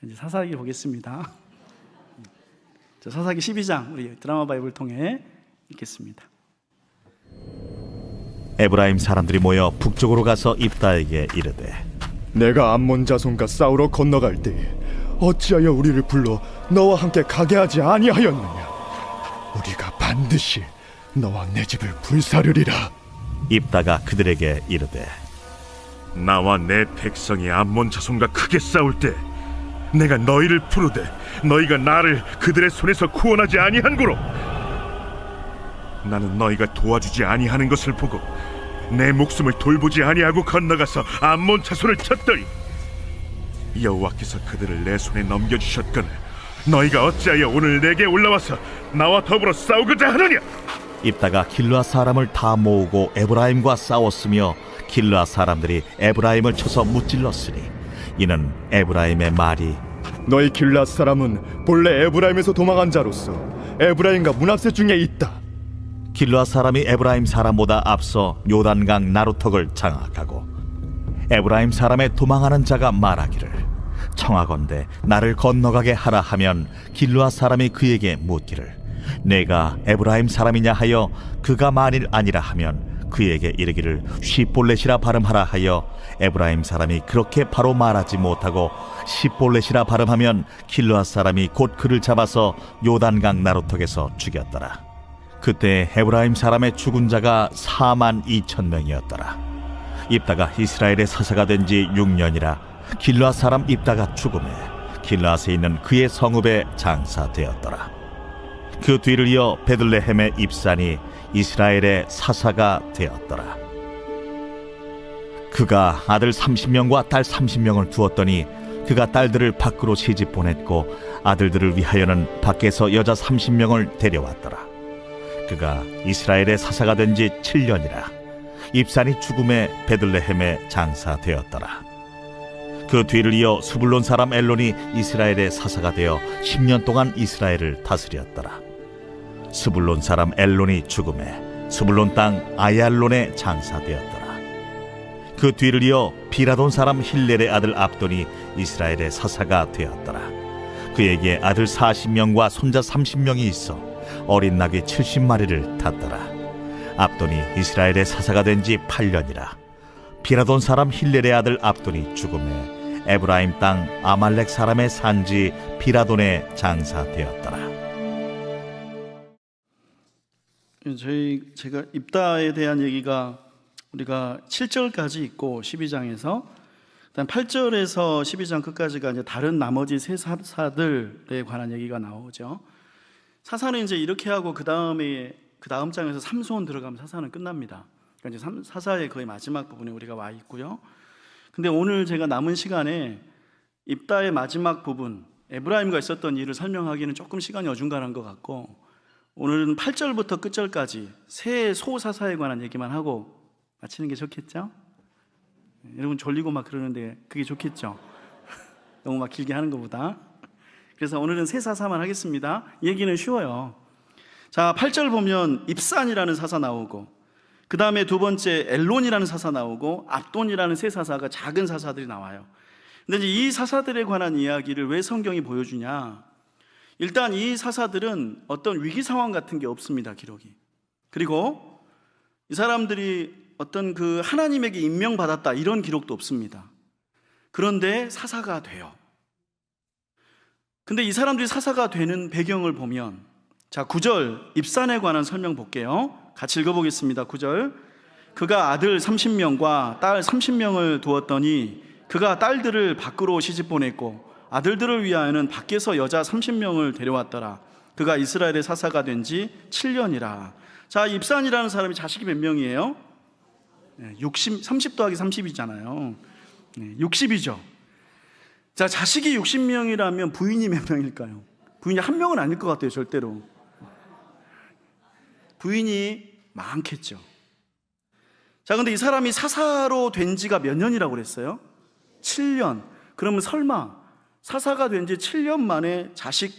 이제 사사기 보겠습니다. 사사기 12장 우리 드라마 바이블 통해 읽겠습니다. 에브라임 사람들이 모여 북쪽으로 가서 입다에게 이르되, 내가 암몬 자손과 싸우러 건너갈 때에 어찌하여 우리를 불러 너와 함께 가게 하지 아니하였느냐? 우리가 반드시 너와 내 집을 불사르리라. 입다가 그들에게 이르되, 나와 내 백성이 암몬 자손과 크게 싸울 때 내가 너희를 부르되 너희가 나를 그들의 손에서 구원하지 아니한고로 나는 너희가 도와주지 아니하는 것을 보고 내 목숨을 돌보지 아니하고 건너가서 암몬 자손을 쳤더니 여호와께서 그들을 내 손에 넘겨주셨거늘 너희가 어찌하여 오늘 내게 올라와서 나와 더불어 싸우고자 하느냐? 입다가 길르앗 사람을 다 모으고 에브라임과 싸웠으며 길르앗 사람들이 에브라임을 쳐서 무찔렀으니 이는 에브라임의 말이, 너희 길앗 사람은 본래 에브라임에서 도망한 자로서 에브라임과 문하세 중에 있다. 길르앗 사람이 에브라임 사람보다 앞서 요단강 나루턱을 장악하고 에브라임 사람의 도망하는 자가 말하기를, 청하건대 나를 건너가게 하라 하면 길르앗 사람이 그에게 묻기를, 내가 에브라임 사람이냐 하여 그가 만일 아니라 하면 그에게 이르기를 시볼렛이라 발음하라 하여 에브라임 사람이 그렇게 바로 말하지 못하고 시볼렛이라 발음하면 길르앗 사람이 곧 그를 잡아서 요단강 나루턱에서 죽였더라. 그때 에브라임 사람의 죽은 자가 42,000명이었더라. 입다가 이스라엘의 사사가 된 지 6년이라 길르앗 사람 입다가 죽음에 길르앗에 있는 그의 성읍에 장사되었더라. 그 뒤를 이어 베들레헴의 입산이 이스라엘의 사사가 되었더라. 그가 아들 30명과 딸 30명을 두었더니 그가 딸들을 밖으로 시집 보냈고 아들들을 위하여는 밖에서 여자 30명을 데려왔더라. 그가 이스라엘의 사사가 된 지 7년이라 입산이 죽음에 베들레헴에 장사되었더라. 그 뒤를 이어 스불론 사람 엘론이 이스라엘의 사사가 되어 10년 동안 이스라엘을 다스렸더라. 스불론 사람 엘론이 죽음에 스불론 땅 아얄론에 장사되었더라. 그 뒤를 이어 비라돈 사람 힐렐의 아들 압돈이 이스라엘의 사사가 되었더라. 그에게 아들 40명과 손자 30명이 있어 어린 나귀 70마리를 탔더라. 압돈이 이스라엘의 사사가 된 지 8년이라 비라돈 사람 힐렐의 아들 압돈이 죽음에 에브라임 땅 아말렉 사람의 산지 비라돈에 장사되었더라. 제가 입다에 대한 얘기가 우리가 7절까지 있고 12장에서 일단 8절에서 12장 끝까지가 이제 다른 나머지 세 사사들에 관한 얘기가 나오죠. 사사는 이제 이렇게 하고 그 다음 장에서 삼손 들어가면 사사는 끝납니다. 그러니까 이제 사사의 거의 마지막 부분에 우리가 와 있고요. 근데 오늘 제가 남은 시간에 입다의 마지막 부분, 에브라임과 있었던 일을 설명하기는 조금 시간이 어중간한 것 같고, 오늘은 8절부터 끝절까지 새 소사사에 관한 얘기만 하고 마치는 게 좋겠죠? 여러분 졸리고 막 그러는데 그게 좋겠죠? 너무 막 길게 하는 것보다. 그래서 오늘은 새 사사만 하겠습니다. 얘기는 쉬워요. 자, 8절 보면 입산이라는 사사 나오고, 그 다음에 두 번째 엘론이라는 사사 나오고, 압돈이라는 세 사사가 작은 사사들이 나와요. 근데 이제 이 사사들에 관한 이야기를 왜 성경이 보여주냐? 일단 이 사사들은 어떤 위기 상황 같은 게 없습니다, 기록이. 그리고 이 사람들이 어떤 그 하나님에게 임명받았다 이런 기록도 없습니다. 그런데 사사가 돼요. 근데 이 사람들이 사사가 되는 배경을 보면, 자, 9절 입산에 관한 설명 볼게요. 같이 읽어보겠습니다. 9절. 그가 아들 30명과 딸 30명을 두었더니 그가 딸들을 밖으로 시집 보냈고 아들들을 위하여는 밖에서 여자 30명을 데려왔더라. 그가 이스라엘의 사사가 된 지 7년이라. 자, 입산이라는 사람이 자식이 몇 명이에요? 30 더하기 30이잖아요. 60이죠. 자, 자식이 60명이라면 부인이 몇 명일까요? 부인이 한 명은 아닐 것 같아요, 절대로. 부인이 많겠죠. 자, 근데 이 사람이 사사로 된 지가 몇 년이라고 그랬어요? 7년. 그러면 설마 사사가 된 지 7년 만에 자식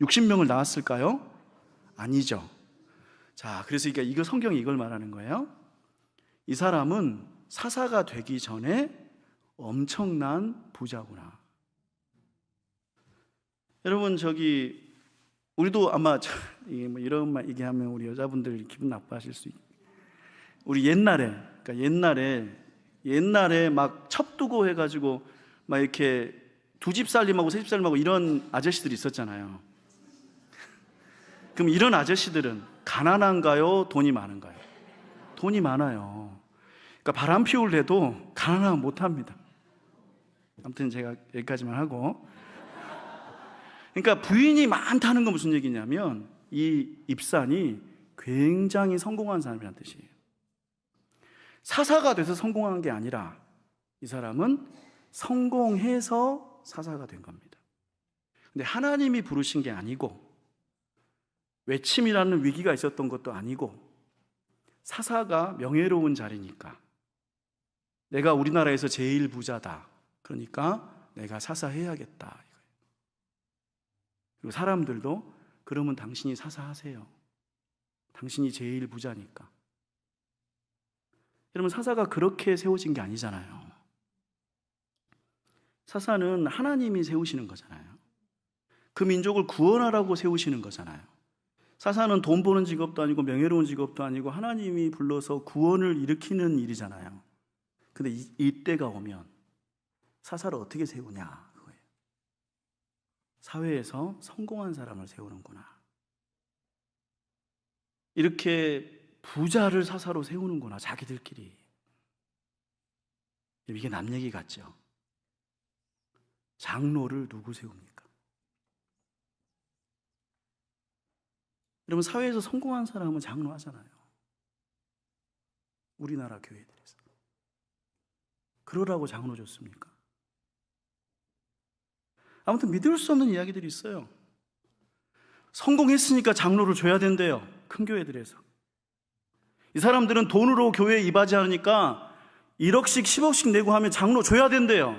60명을 낳았을까요? 아니죠. 자, 그래서 이거 성경이 이걸 말하는 거예요. 이 사람은 사사가 되기 전에 엄청난 부자구나. 여러분 우리도 아마 이게 뭐 이런 말 얘기하면 우리 여자분들 기분 나빠하실 수 있. 우리 그러니까 옛날에 막 첩두고 해가지고 막 이렇게 2집 살림하고 3집 살림하고 이런 아저씨들이 있었잖아요. 그럼 이런 아저씨들은 가난한가요? 돈이 많은가요? 돈이 많아요. 그러니까 바람 피울래도 가난하면 못합니다. 아무튼 제가 여기까지만 하고, 그러니까 부인이 많다는 건 무슨 얘기냐면 이 입산이 굉장히 성공한 사람이라는 뜻이에요. 사사가 돼서 성공한 게 아니라 이 사람은 성공해서 사사가 된 겁니다. 근데 하나님이 부르신 게 아니고 외침이라는 위기가 있었던 것도 아니고 사사가 명예로운 자리니까 내가 우리나라에서 제일 부자다. 그러니까 내가 사사해야겠다. 이거예요. 그리고 사람들도 그러면 당신이 사사하세요. 당신이 제일 부자니까. 여러분, 사사가 그렇게 세워진 게 아니잖아요. 사사는 하나님이 세우시는 거잖아요. 그 민족을 구원하라고 세우시는 거잖아요. 사사는 돈 버는 직업도 아니고 명예로운 직업도 아니고 하나님이 불러서 구원을 일으키는 일이잖아요. 근데 이때가 오면 사사를 어떻게 세우냐 그거예요. 사회에서 성공한 사람을 세우는구나. 이렇게 부자를 사사로 세우는구나, 자기들끼리. 이게 남 얘기 같죠? 장로를 누구 세웁니까? 여러분, 사회에서 성공한 사람은 장로 하잖아요. 우리나라 교회들에서. 그러라고 장로 줬습니까? 아무튼 믿을 수 없는 이야기들이 있어요. 성공했으니까 장로를 줘야 된대요. 큰 교회들에서. 이 사람들은 돈으로 교회에 임하지 않으니까 1억씩 10억씩 내고 하면 장로 줘야 된대요.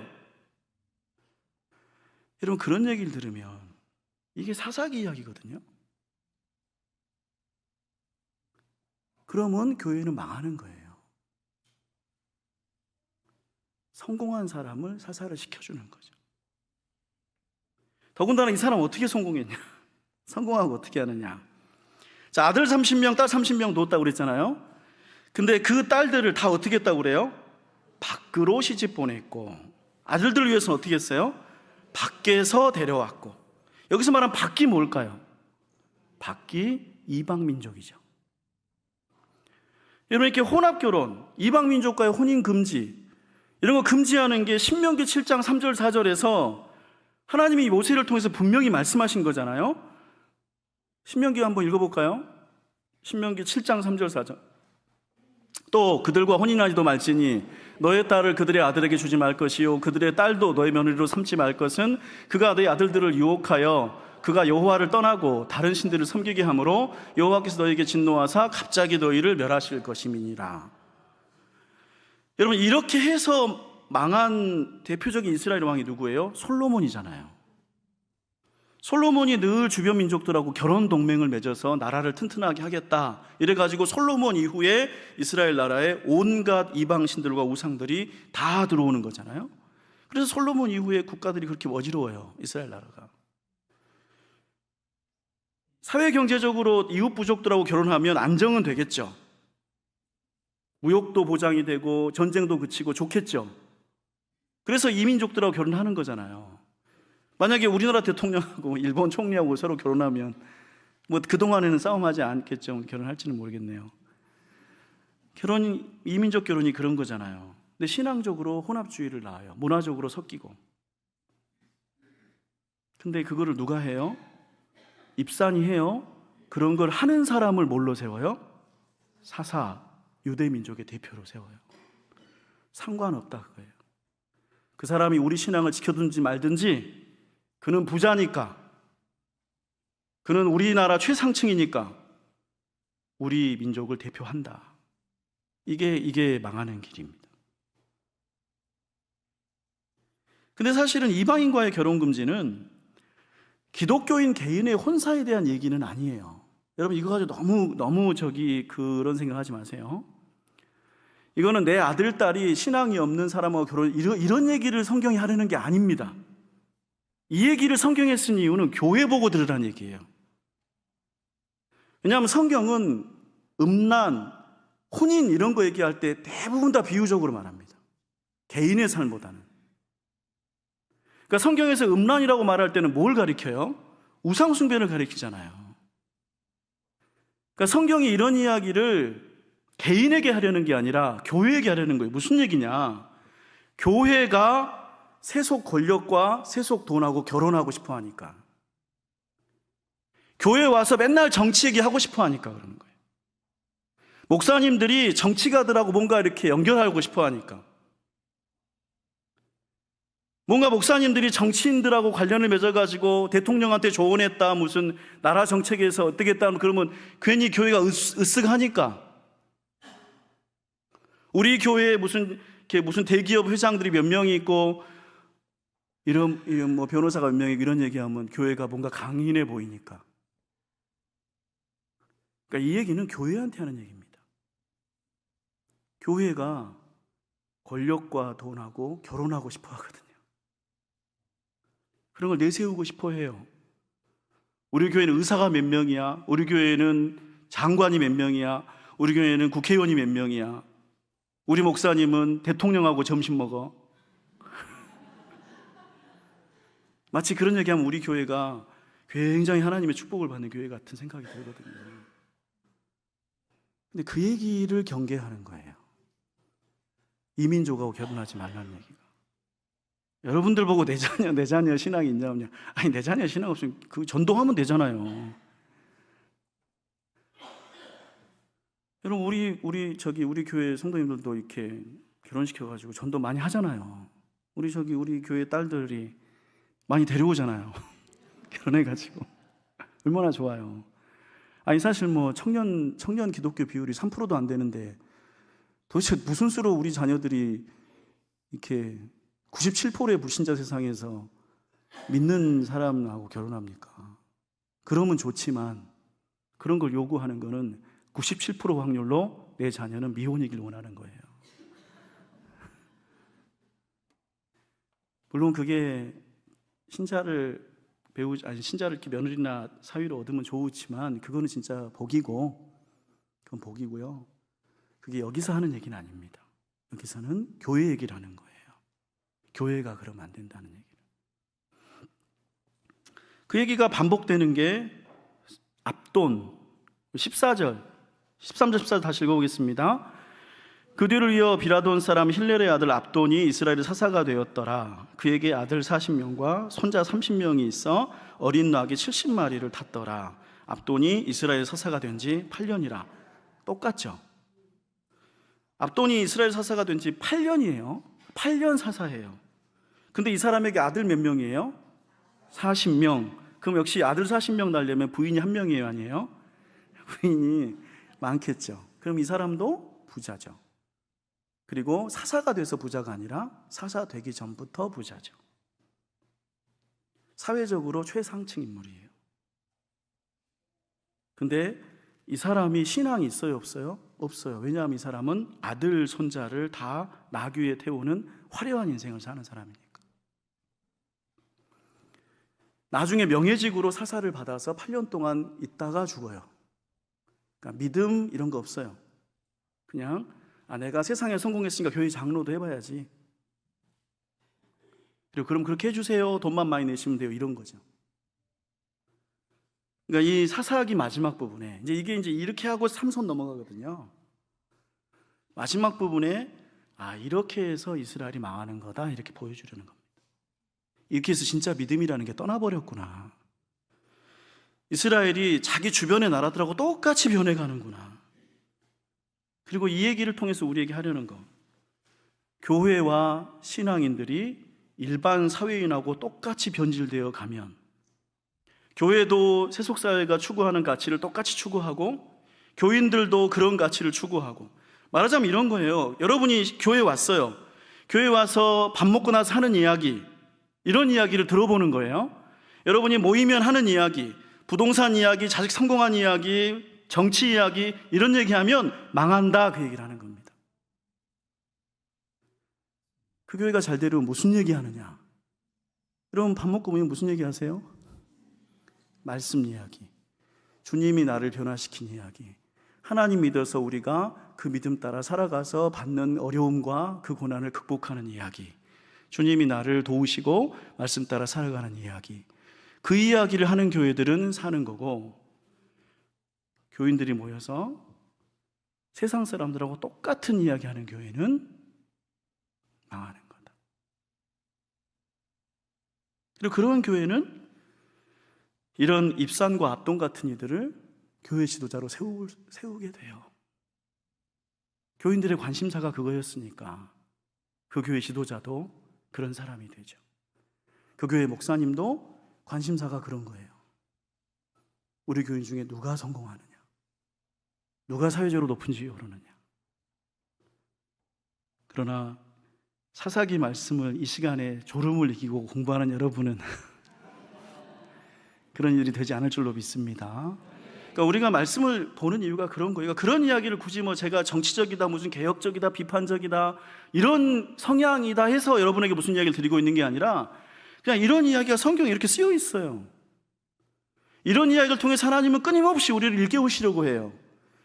여러분, 그런 얘기를 들으면 이게 사사기 이야기거든요. 그러면 교회는 망하는 거예요. 성공한 사람을 사사를 시켜주는 거죠. 더군다나 이 사람 어떻게 성공했냐? 성공하고 어떻게 하느냐? 자, 아들 30명, 딸 30명 놓았다고 그랬잖아요. 근데 그 딸들을 다 어떻게 했다고 그래요? 밖으로 시집 보냈고, 아들들 위해서는 어떻게 했어요? 밖에서 데려왔고. 여기서 말한 밖이 뭘까요? 밖이 이방 민족이죠. 여러분, 이렇게 혼합결혼, 이방 민족과의 혼인 금지, 이런 거 금지하는 게 신명기 7장 3절 4절에서 하나님이 모세를 통해서 분명히 말씀하신 거잖아요. 신명기 한번 읽어볼까요? 신명기 7장 3절 4절. 또 그들과 혼인하지도 말지니 너의 딸을 그들의 아들에게 주지 말 것이요 그들의 딸도 너의 며느리로 삼지 말 것은 그가 너의 아들들을 유혹하여 그가 여호와를 떠나고 다른 신들을 섬기게 하므로 여호와께서 너에게 진노하사 갑자기 너희를 멸하실 것임이니라. 여러분, 이렇게 해서 망한 대표적인 이스라엘 왕이 누구예요? 솔로몬이잖아요. 솔로몬이 늘 주변 민족들하고 결혼 동맹을 맺어서 나라를 튼튼하게 하겠다 이래가지고 솔로몬 이후에 이스라엘 나라에 온갖 이방 신들과 우상들이 다 들어오는 거잖아요. 그래서 솔로몬 이후에 국가들이 그렇게 어지러워요. 이스라엘 나라가. 사회 경제적으로 이웃 부족들하고 결혼하면 안정은 되겠죠. 무역도 보장이 되고 전쟁도 그치고 좋겠죠. 그래서 이민족들하고 결혼하는 거잖아요. 만약에 우리나라 대통령하고 일본 총리하고 서로 결혼하면 뭐 그동안에는 싸움하지 않겠죠. 결혼할지는 모르겠네요. 이민족 결혼이 그런 거잖아요. 근데 신앙적으로 혼합주의를 낳아요. 문화적으로 섞이고. 근데 그거를 누가 해요? 입산이 해요. 그런 걸 하는 사람을 뭘로 세워요? 사사, 유대민족의 대표로 세워요. 상관없다 그거예요. 그 사람이 우리 신앙을 지켜든지 말든지 그는 부자니까, 그는 우리나라 최상층이니까 우리 민족을 대표한다. 이게 망하는 길입니다. 근데 사실은 이방인과의 결혼 금지는 기독교인 개인의 혼사에 대한 얘기는 아니에요. 여러분, 이거 가지고 너무 그런 생각하지 마세요. 이거는 내 아들, 딸이 신앙이 없는 사람하고 이런 얘기를 성경이 하려는 게 아닙니다. 이 얘기를 성경에 쓴 이유는 교회 보고 들으라는 얘기예요. 왜냐하면 성경은 음란, 혼인 이런 거 얘기할 때 대부분 다 비유적으로 말합니다. 개인의 삶보다는. 그러니까 성경에서 음란이라고 말할 때는 뭘 가리켜요? 우상숭배를 가리키잖아요. 그러니까 성경이 이런 이야기를 개인에게 하려는 게 아니라 교회에게 하려는 거예요. 무슨 얘기냐? 교회가 세속 권력과 세속 돈하고 결혼하고 싶어 하니까. 교회에 와서 맨날 정치 얘기하고 싶어 하니까 그러는 거예요. 목사님들이 정치가들하고 뭔가 이렇게 연결하고 싶어 하니까. 뭔가 목사님들이 정치인들하고 관련을 맺어가지고 대통령한테 조언했다, 무슨 나라 정책에서 어떻게 했다, 그러면 괜히 교회가 으쓱하니까. 우리 교회에 무슨 대기업 회장들이 몇 명이 있고, 이런 뭐 변호사가 몇 명이 이런 얘기하면 교회가 뭔가 강인해 보이니까. 그러니까 이 얘기는 교회한테 하는 얘기입니다. 교회가 권력과 돈하고 결혼하고 싶어 하거든요. 그런 걸 내세우고 싶어 해요. 우리 교회는 의사가 몇 명이야? 우리 교회는 장관이 몇 명이야? 우리 교회는 국회의원이 몇 명이야? 우리 목사님은 대통령하고 점심 먹어. 마치 그런 얘기하면 우리 교회가 굉장히 하나님의 축복을 받는 교회 같은 생각이 들거든요. 근데 그 얘기를 경계하는 거예요. 이민족하고 결혼하지 말라는 얘기가. 여러분들 보고 내 자녀 신앙이 있냐 없냐. 아니, 내 자녀 신앙 없으면 그 전도하면 되잖아요. 여러분, 우리 교회 성도님들도 이렇게 결혼시켜가지고 전도 많이 하잖아요. 우리 교회 딸들이 많이 데려오잖아요. 결혼해가지고. 얼마나 좋아요. 아니, 사실 뭐 청년 기독교 비율이 3%도 안 되는데 도대체 무슨 수로 우리 자녀들이 이렇게 97%의 불신자 세상에서 믿는 사람하고 결혼합니까? 그러면 좋지만 그런 걸 요구하는 거는 97% 확률로 내 자녀는 미혼이길 원하는 거예요. 물론 그게 신자를 이렇게 며느리나 사위로 얻으면 좋지만 그거는 진짜 복이고, 그건 복이고요. 그게 여기서 하는 얘기는 아닙니다. 여기서는 교회 얘기를 하는 거예요. 교회가 그러면 안 된다는 얘기를. 그 얘기가 반복되는 게 압돈 14절, 13절 14절 다시 읽어보겠습니다. 그 뒤를 이어 비라돈 사람 힐렐의 아들 압돈이 이스라엘의 사사가 되었더라. 그에게 아들 40명과 손자 30명이 있어 어린 나귀 70마리를 탔더라. 압돈이 이스라엘 사사가 된 지 8년이라. 똑같죠? 압돈이 이스라엘 사사가 된 지 8년이에요. 8년 사사예요. 근데 이 사람에게 아들 몇 명이에요? 40명. 그럼 역시 아들 40명 낳으려면 부인이 한 명이에요, 아니에요? 부인이 많겠죠. 그럼 이 사람도 부자죠. 그리고 사사가 돼서 부자가 아니라 사사 되기 전부터 부자죠. 사회적으로 최상층 인물이에요. 근데 이 사람이 신앙이 있어요, 없어요? 없어요. 왜냐하면 이 사람은 아들, 손자를 다 나귀에 태우는 화려한 인생을 사는 사람이니까. 나중에 명예직으로 사사를 받아서 8년 동안 있다가 죽어요. 그러니까 믿음 이런 거 없어요. 그냥 내가 세상에 성공했으니까 교회 장로도 해봐야지. 그리고 그럼 그렇게 해주세요. 돈만 많이 내시면 돼요. 이런 거죠. 그러니까 이 사사기 마지막 부분에 이게 이렇게 하고 삼손 넘어가거든요. 마지막 부분에 이렇게 해서 이스라엘이 망하는 거다 이렇게 보여주려는 겁니다. 이렇게 해서 진짜 믿음이라는 게 떠나버렸구나. 이스라엘이 자기 주변의 나라들하고 똑같이 변해가는구나. 그리고 이 얘기를 통해서 우리에게 하려는 거, 교회와 신앙인들이 일반 사회인하고 똑같이 변질되어 가면 교회도 세속사회가 추구하는 가치를 똑같이 추구하고 교인들도 그런 가치를 추구하고, 말하자면 이런 거예요. 여러분이 교회에 왔어요. 교회에 와서 밥 먹고 나서 하는 이야기, 이런 이야기를 들어보는 거예요. 여러분이 모이면 하는 이야기, 부동산 이야기, 자식 성공한 이야기, 정치 이야기, 이런 얘기하면 망한다, 그 얘기를 하는 겁니다. 그 교회가 잘 되려면 무슨 얘기하느냐? 여러분 밥 먹고 보면 무슨 얘기 하세요? 말씀 이야기, 주님이 나를 변화시킨 이야기, 하나님 믿어서 우리가 그 믿음 따라 살아가서 받는 어려움과 그 고난을 극복하는 이야기, 주님이 나를 도우시고 말씀 따라 살아가는 이야기, 그 이야기를 하는 교회들은 사는 거고, 교인들이 모여서 세상 사람들하고 똑같은 이야기 하는 교회는 망하는 거다. 그리고 그런 교회는 이런 입산과 압동 같은 이들을 교회 지도자로 세우게 돼요. 교인들의 관심사가 그거였으니까 그 교회 지도자도 그런 사람이 되죠. 그 교회 목사님도 관심사가 그런 거예요. 우리 교인 중에 누가 성공하느냐, 누가 사회적으로 높은 지위에 오르느냐. 그러나 사사기 말씀을 이 시간에 졸음을 이기고 공부하는 여러분은 그런 일이 되지 않을 줄로 믿습니다. 그러니까 우리가 말씀을 보는 이유가 그런 거예요. 그런 이야기를 굳이 뭐 제가 정치적이다, 무슨 개혁적이다, 비판적이다, 이런 성향이다 해서 여러분에게 무슨 이야기를 드리고 있는 게 아니라 그냥 이런 이야기가 성경에 이렇게 쓰여 있어요. 이런 이야기를 통해서 하나님은 끊임없이 우리를 일깨우시려고 해요.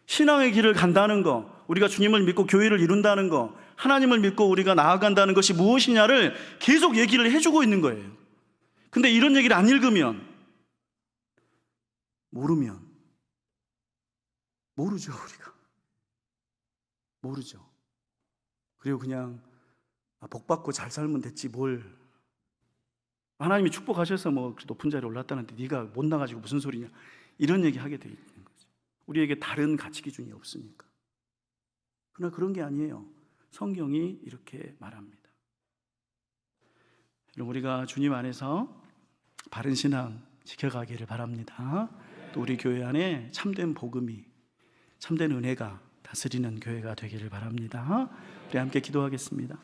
신앙의 길을 간다는 거, 우리가 주님을 믿고 교회를 이룬다는 거, 하나님을 믿고 우리가 나아간다는 것이 무엇이냐를 계속 얘기를 해주고 있는 거예요. 근데 이런 얘기를 안 읽으면, 모르면, 모르죠, 우리가. 모르죠. 그리고 그냥 복받고 잘 살면 됐지 뭘. 하나님이 축복하셔서 뭐 높은 자리에 올랐다는데 네가 못 나가지고 무슨 소리냐, 이런 얘기 하게 돼 있는 거죠. 우리에게 다른 가치 기준이 없으니까. 그러나 그런 게 아니에요. 성경이 이렇게 말합니다. 여러분, 우리가 주님 안에서 바른 신앙 지켜가기를 바랍니다. 또 우리 교회 안에 참된 복음이, 참된 은혜가 다스리는 교회가 되기를 바랍니다. 우리 함께 기도하겠습니다.